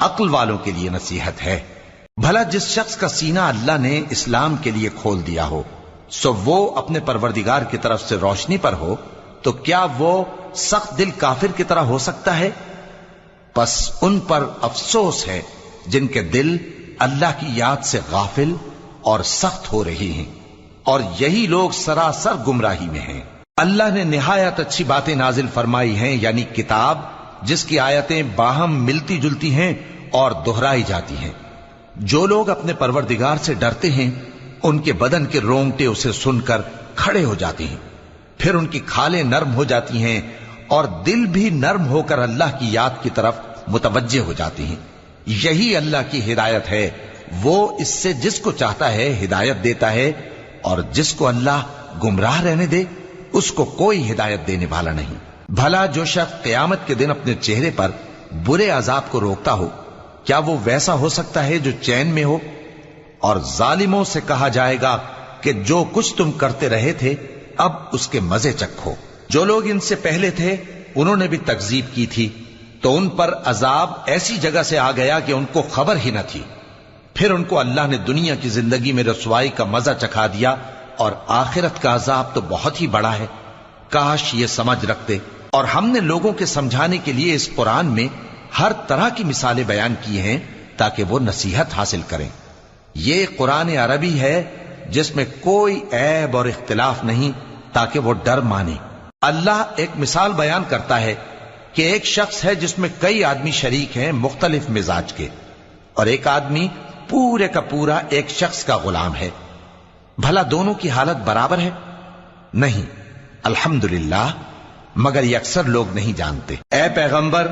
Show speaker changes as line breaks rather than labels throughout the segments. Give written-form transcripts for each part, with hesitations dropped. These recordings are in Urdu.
عقل والوں کے لیے نصیحت ہے۔ بھلا جس شخص کا سینہ اللہ نے اسلام کے لیے کھول دیا ہو سو وہ اپنے پروردگار کی طرف سے روشنی پر ہو، تو کیا وہ سخت دل کافر کی طرح ہو سکتا ہے؟ پس ان پر افسوس ہے جن کے دل اللہ کی یاد سے غافل اور سخت ہو رہی ہیں، اور یہی لوگ سراسر گمراہی میں ہیں۔ اللہ نے نہایت اچھی باتیں نازل فرمائی ہیں، یعنی کتاب جس کی آیتیں باہم ملتی جلتی ہیں اور دہرائی جاتی ہیں۔ جو لوگ اپنے پروردگار سے ڈرتے ہیں ان کے بدن کے رونگٹے اسے سن کر کھڑے ہو جاتے ہیں، پھر ان کی کھالیں نرم ہو جاتی ہیں اور دل بھی نرم ہو کر اللہ کی یاد کی طرف متوجہ ہو جاتی ہیں۔ یہی اللہ کی ہدایت ہے، وہ اس سے جس کو چاہتا ہے ہدایت دیتا ہے، اور جس کو اللہ گمراہ رہنے دے اس کو کوئی ہدایت دینے والا نہیں۔ بھلا جو شخص قیامت کے دن اپنے چہرے پر برے عذاب کو روکتا ہو، کیا وہ ویسا ہو سکتا ہے جو چین میں ہو؟ اور ظالموں سے کہا جائے گا کہ جو کچھ تم کرتے رہے تھے اب اس کے مزے چکھو۔ جو لوگ ان سے پہلے تھے انہوں نے بھی تکذیب کی تھی، تو ان پر عذاب ایسی جگہ سے آ گیا کہ ان کو خبر ہی نہ تھی۔ پھر ان کو اللہ نے دنیا کی زندگی میں رسوائی کا مزہ چکھا دیا، اور آخرت کا عذاب تو بہت ہی بڑا ہے۔ کاش یہ سمجھ رکھتے۔ اور ہم نے لوگوں کے سمجھانے کے لیے اس قرآن میں ہر طرح کی مثالیں بیان کی ہیں تاکہ وہ نصیحت حاصل کریں۔ یہ قرآن عربی ہے جس میں کوئی عیب اور اختلاف نہیں، تاکہ وہ ڈر مانے۔ اللہ ایک مثال بیان کرتا ہے کہ ایک شخص ہے جس میں کئی آدمی شریک ہیں مختلف مزاج کے، اور ایک آدمی پورے کا پورا ایک شخص کا غلام ہے۔ بھلا دونوں کی حالت برابر ہے؟ نہیں، الحمدللہ، مگر یہ اکثر لوگ نہیں جانتے۔ اے پیغمبر،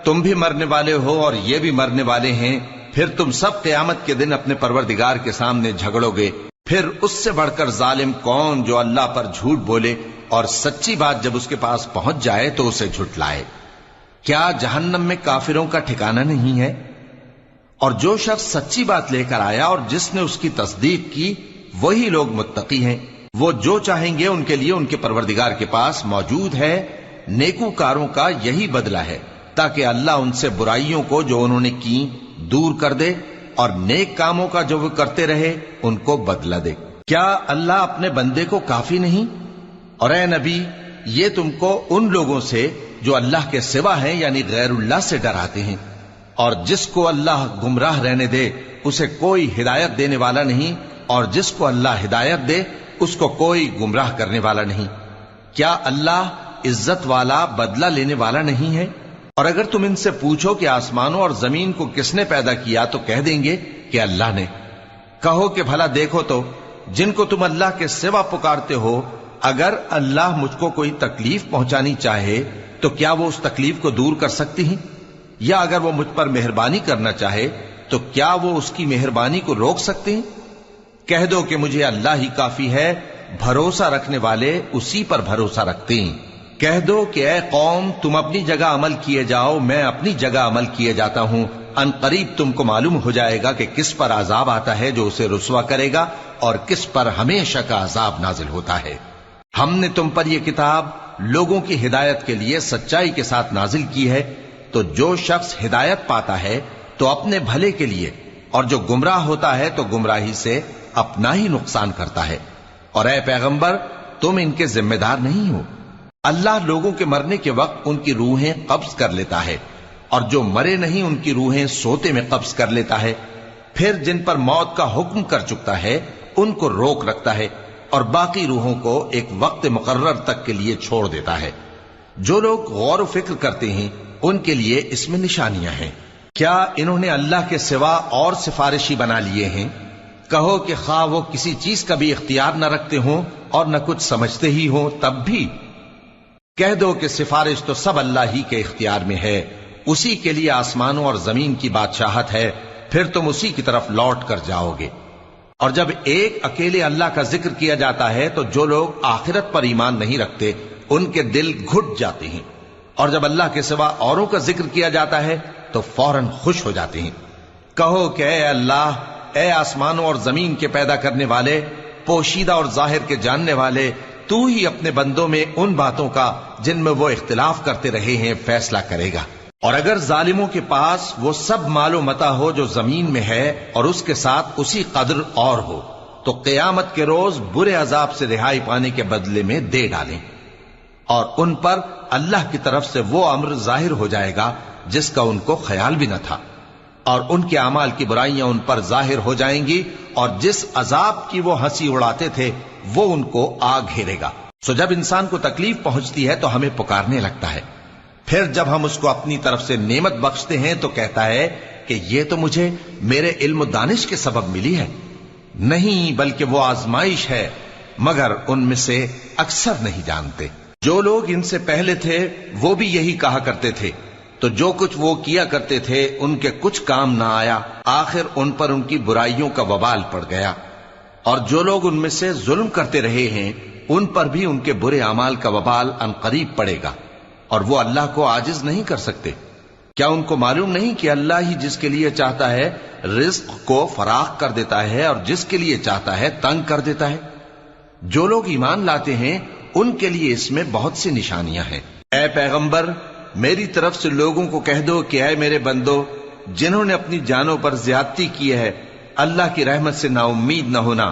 تم بھی مرنے والے ہو اور یہ بھی مرنے والے ہیں، پھر تم سب قیامت کے دن اپنے پروردگار کے سامنے جھگڑو گے۔ پھر اس سے بڑھ کر ظالم کون جو اللہ پر جھوٹ بولے اور سچی بات جب اس کے پاس پہنچ جائے تو اسے جھٹلائے۔ کیا جہنم میں کافروں کا ٹھکانہ نہیں ہے؟ اور جو شخص سچی بات لے کر آیا اور جس نے اس کی تصدیق کی وہی لوگ متقی ہیں۔ وہ جو چاہیں گے ان کے لیے ان کے پروردگار کے پاس موجود ہے، نیکوکاروں کا یہی بدلہ ہے، تاکہ اللہ ان سے برائیوں کو جو انہوں نے کی دور کر دے، اور نیک کاموں کا جو وہ کرتے رہے ان کو بدلہ دے۔ کیا اللہ اپنے بندے کو کافی نہیں؟ اور اے نبی، یہ تم کو ان لوگوں سے جو اللہ کے سوا ہیں یعنی غیر اللہ سے ڈراتے ہیں، اور جس کو اللہ گمراہ رہنے دے اسے کوئی ہدایت دینے والا نہیں، اور جس کو اللہ ہدایت دے اس کو کوئی گمراہ کرنے والا نہیں۔ کیا اللہ عزت والا بدلہ لینے والا نہیں ہے؟ اور اگر تم ان سے پوچھو کہ آسمانوں اور زمین کو کس نے پیدا کیا تو کہہ دیں گے کہ اللہ نے۔ کہو کہ بھلا دیکھو تو جن کو تم اللہ کے سوا پکارتے ہو، اگر اللہ مجھ کو کوئی تکلیف پہنچانی چاہے تو کیا وہ اس تکلیف کو دور کر سکتی ہیں؟ یا اگر وہ مجھ پر مہربانی کرنا چاہے تو کیا وہ اس کی مہربانی کو روک سکتے ہیں؟ کہہ دو کہ مجھے اللہ ہی کافی ہے، بھروسہ رکھنے والے اسی پر بھروسہ رکھتے ہیں۔ کہہ دو کہ اے قوم، تم اپنی جگہ عمل کیے جاؤ، میں اپنی جگہ عمل کیے جاتا ہوں۔ ان قریب تم کو معلوم ہو جائے گا کہ کس پر عذاب آتا ہے جو اسے رسوا کرے گا، اور کس پر ہمیشہ کا عذاب نازل ہوتا ہے۔ ہم نے تم پر یہ کتاب لوگوں کی ہدایت کے لیے سچائی کے ساتھ نازل کی ہے، تو جو شخص ہدایت پاتا ہے تو اپنے بھلے کے لیے، اور جو گمراہ ہوتا ہے تو گمراہی سے اپنا ہی نقصان کرتا ہے۔ اور اے پیغمبر، تم ان کے ذمہ دار نہیں ہو۔ اللہ لوگوں کے مرنے کے وقت ان کی روحیں قبض کر لیتا ہے، اور جو مرے نہیں ان کی روحیں سوتے میں قبض کر لیتا ہے۔ پھر جن پر موت کا حکم کر چکتا ہے ان کو روک رکھتا ہے، اور باقی روحوں کو ایک وقت مقرر تک کے لیے چھوڑ دیتا ہے۔ جو لوگ غور و فکر کرتے ہیں ان کے لیے اس میں نشانیاں ہیں۔ کیا انہوں نے اللہ کے سوا اور سفارشی بنا لیے ہیں؟ کہو کہ خواہ وہ کسی چیز کا بھی اختیار نہ رکھتے ہوں اور نہ کچھ سمجھتے ہی ہوں تب بھی کہہ دو کہ سفارش تو سب اللہ ہی کے اختیار میں ہے، اسی کے لیے آسمانوں اور زمین کی بادشاہت ہے، پھر تم اسی کی طرف لوٹ کر جاؤ گے۔ اور جب ایک اکیلے اللہ کا ذکر کیا جاتا ہے تو جو لوگ آخرت پر ایمان نہیں رکھتے ان کے دل گھٹ جاتے ہیں، اور جب اللہ کے سوا اوروں کا ذکر کیا جاتا ہے تو فوراً خوش ہو جاتے ہیں۔ کہو کہ اے اللہ، اے آسمانوں اور زمین کے پیدا کرنے والے، پوشیدہ اور ظاہر کے جاننے والے، تو ہی اپنے بندوں میں ان باتوں کا جن میں وہ اختلاف کرتے رہے ہیں فیصلہ کرے گا، اور اگر ظالموں کے پاس وہ سب مال و متا ہو جو زمین میں ہے اور اس کے ساتھ اسی قدر اور ہو تو قیامت کے روز برے عذاب سے رہائی پانے کے بدلے میں دے ڈالیں، اور ان پر اللہ کی طرف سے وہ امر ظاہر ہو جائے گا جس کا ان کو خیال بھی نہ تھا، اور ان کے اعمال کی برائیاں ان پر ظاہر ہو جائیں گی، اور جس عذاب کی وہ ہنسی اڑاتے تھے وہ ان کو آ گھیرے گا۔ سو جب انسان کو تکلیف پہنچتی ہے تو ہمیں پکارنے لگتا ہے، پھر جب ہم اس کو اپنی طرف سے نعمت بخشتے ہیں تو کہتا ہے کہ یہ تو مجھے میرے علم و دانش کے سبب ملی ہے۔ نہیں، بلکہ وہ آزمائش ہے، مگر ان میں سے اکثر نہیں جانتے۔ جو لوگ ان سے پہلے تھے وہ بھی یہی کہا کرتے تھے، تو جو کچھ وہ کیا کرتے تھے ان کے کچھ کام نہ آیا، آخر ان پر ان کی برائیوں کا وبال پڑ گیا۔ اور جو لوگ ان میں سے ظلم کرتے رہے ہیں ان پر بھی ان کے برے اعمال کا وبال عنقریب پڑے گا، اور وہ اللہ کو عاجز نہیں کر سکتے۔ کیا ان کو معلوم نہیں کہ اللہ ہی جس کے لیے چاہتا ہے رزق کو فراخ کر دیتا ہے اور جس کے لیے چاہتا ہے تنگ کر دیتا ہے؟ جو لوگ ایمان لاتے ہیں ان کے لیے اس میں بہت سی نشانیاں ہیں۔ اے پیغمبر، میری طرف سے لوگوں کو کہہ دو کہ اے میرے بندو، جنہوں نے اپنی جانوں پر زیادتی کی ہے، اللہ کی رحمت سے نا امید نہ ہونا۔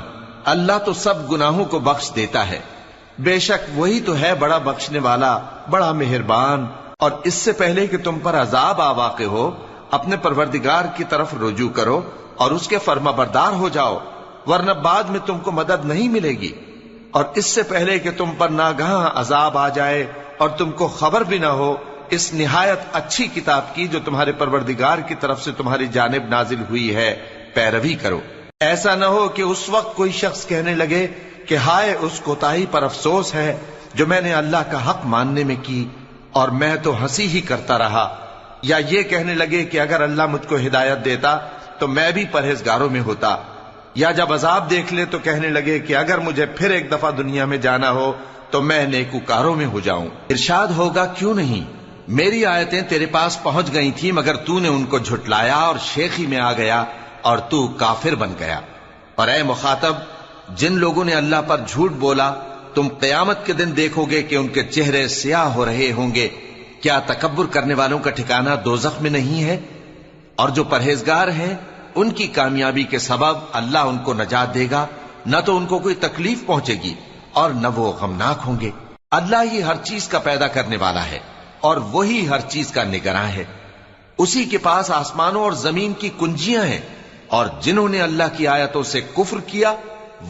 اللہ تو سب گناہوں کو بخش دیتا ہے، بے شک وہی تو ہے بڑا بخشنے والا، بڑا مہربان۔ اور اس سے پہلے کہ تم پر عذاب آ واقع ہو، اپنے پروردگار کی طرف رجوع کرو اور اس کے فرما بردار ہو جاؤ، ورنہ بعد میں تم کو مدد نہیں ملے گی۔ اور اس سے پہلے کہ تم پر ناگہاں عذاب آ جائے اور تم کو خبر بھی نہ ہو، اس نہایت اچھی کتاب کی جو تمہارے پروردگار کی طرف سے تمہاری جانب نازل ہوئی ہے پیروی کرو۔ ایسا نہ ہو کہ اس وقت کوئی شخص کہنے لگے کہ ہائے اس کوتاہی پر افسوس ہے جو میں نے اللہ کا حق ماننے میں کی، اور میں تو ہنسی ہی کرتا رہا، یا یہ کہنے لگے کہ اگر اللہ مجھ کو ہدایت دیتا تو میں بھی پرہیزگاروں میں ہوتا، یا جب عذاب دیکھ لے تو کہنے لگے کہ اگر مجھے پھر ایک دفعہ دنیا میں جانا ہو تو میں نیکوکاروں میں ہو جاؤں۔ ارشاد ہوگا کیوں نہیں، میری آیتیں تیرے پاس پہنچ گئی تھی مگر تو نے ان کو جھٹلایا اور شیخی میں آ گیا اور تو کافر بن گیا۔ اور اے مخاطب، جن لوگوں نے اللہ پر جھوٹ بولا تم قیامت کے دن دیکھو گے کہ ان کے چہرے سیاہ ہو رہے ہوں گے۔ کیا تکبر کرنے والوں کا ٹھکانہ دوزخ میں نہیں ہے؟ اور جو پرہیزگار ہیں ان کی کامیابی کے سبب اللہ ان کو نجات دے گا، نہ تو ان کو کوئی تکلیف پہنچے گی اور نہ وہ غمناک ہوں گے۔ اللہ ہی ہر چیز کا پیدا کرنے والا ہے اور وہی ہر چیز کا نگراں ہے۔ اسی کے پاس آسمانوں اور زمین کی کنجیاں ہیں، اور جنہوں نے اللہ کی آیتوں سے کفر کیا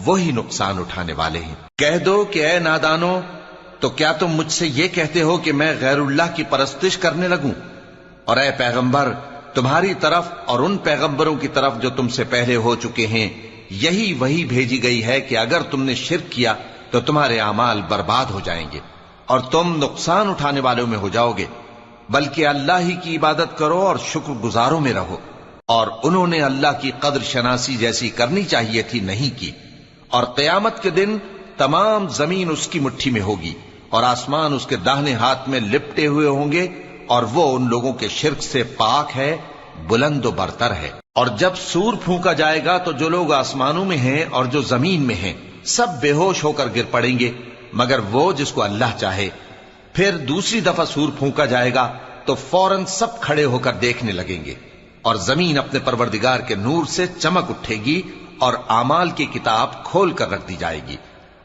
وہی نقصان اٹھانے والے ہیں۔ کہہ دو کہ اے نادانو، تو کیا تم مجھ سے یہ کہتے ہو کہ میں غیر اللہ کی پرستش کرنے لگوں؟ اور اے پیغمبر، تمہاری طرف اور ان پیغمبروں کی طرف جو تم سے پہلے ہو چکے ہیں یہی وہی بھیجی گئی ہے کہ اگر تم نے شرک کیا تو تمہارے اعمال برباد ہو جائیں گے اور تم نقصان اٹھانے والوں میں ہو جاؤ گے، بلکہ اللہ ہی کی عبادت کرو اور شکر گزاروں میں رہو۔ اور انہوں نے اللہ کی قدر شناسی جیسی کرنی چاہیے تھی نہیں کی۔ اور قیامت کے دن تمام زمین اس کی مٹھی میں ہوگی اور آسمان اس کے داہنے ہاتھ میں لپٹے ہوئے ہوں گے، اور وہ ان لوگوں کے شرک سے پاک ہے، بلند و برتر ہے۔ اور جب سور پھونکا جائے گا تو جو لوگ آسمانوں میں ہیں اور جو زمین میں ہیں سب بے ہوش ہو کر گر پڑیں گے مگر وہ جس کو اللہ چاہے۔ پھر دوسری دفعہ سور پھونکا جائے گا تو فوراً سب کھڑے ہو کر دیکھنے لگیں گے، اور زمین اپنے پروردگار کے نور سے چمک اٹھے گی اور اعمال کی کتاب کھول کر رکھ دی جائے گی،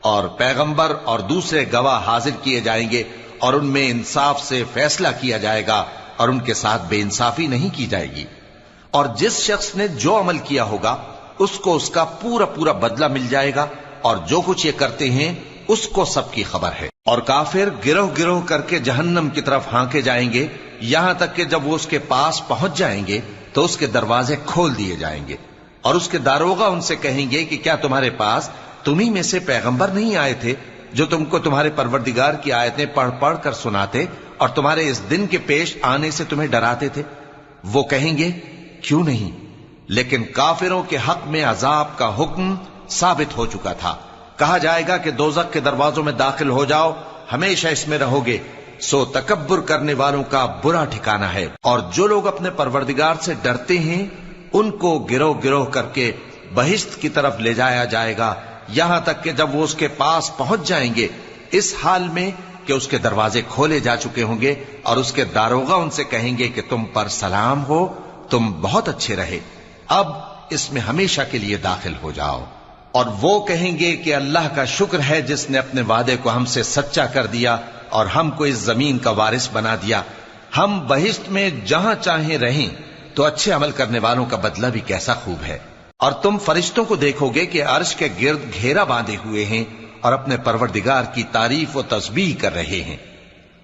اور پیغمبر اور دوسرے گواہ حاضر کیے جائیں گے، اور ان میں انصاف سے فیصلہ کیا جائے گا اور ان کے ساتھ بے انصافی نہیں کی جائے گی۔ اور جس شخص نے جو عمل کیا ہوگا اس کو اس کا پورا پورا بدلہ مل جائے گا، اور جو کچھ یہ کرتے ہیں اس کو سب کی خبر ہے۔ اور کافر گروہ گروہ کر کے جہنم کی طرف ہانکے جائیں گے، یہاں تک کہ جب وہ اس کے پاس پہنچ جائیں گے تو اس کے دروازے کھول دیے جائیں گے، اور اس کے داروغہ ان سے کہیں گے کہ کیا تمہارے پاس تمہیں میں سے پیغمبر نہیں آئے تھے جو تم کو تمہارے پروردگار کی آیتیں پڑھ پڑھ کر سناتے اور تمہارے اس دن کے پیش آنے سے تمہیں ڈراتے تھے؟ وہ کہیں گے کیوں نہیں، لیکن کافروں کے حق میں عذاب کا حکم ثابت ہو چکا تھا۔ کہا جائے گا کہ دوزخ کے دروازوں میں داخل ہو جاؤ، ہمیشہ اس میں رہو گے، سو تکبر کرنے والوں کا برا ٹھکانہ ہے۔ اور جو لوگ اپنے پروردگار سے ڈرتے ہیں ان کو گروہ گروہ کر کے بہشت کی طرف لے جایا جائے گا، یہاں تک کہ جب وہ اس کے پاس پہنچ جائیں گے اس حال میں کہ اس کے دروازے کھولے جا چکے ہوں گے اور اس کے داروغہ ان سے کہیں گے کہ تم پر سلام ہو، تم بہت اچھے رہے، اب اس میں ہمیشہ کے لیے داخل ہو جاؤ۔ اور وہ کہیں گے کہ اللہ کا شکر ہے جس نے اپنے وعدے کو ہم سے سچا کر دیا اور ہم کو اس زمین کا وارث بنا دیا، ہم بہشت میں جہاں چاہیں رہیں، تو اچھے عمل کرنے والوں کا بدلہ بھی کیسا خوب ہے۔ اور تم فرشتوں کو دیکھو گے کہ عرش کے گرد گھیرا باندھے ہوئے ہیں اور اپنے پروردگار کی تعریف و تسبیح کر رہے ہیں،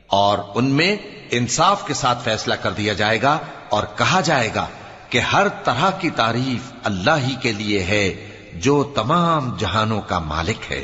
اور ان میں انصاف کے ساتھ فیصلہ کر دیا جائے گا اور کہا جائے گا کہ ہر طرح کی تعریف اللہ ہی کے لیے ہے جو تمام جہانوں کا مالک ہے۔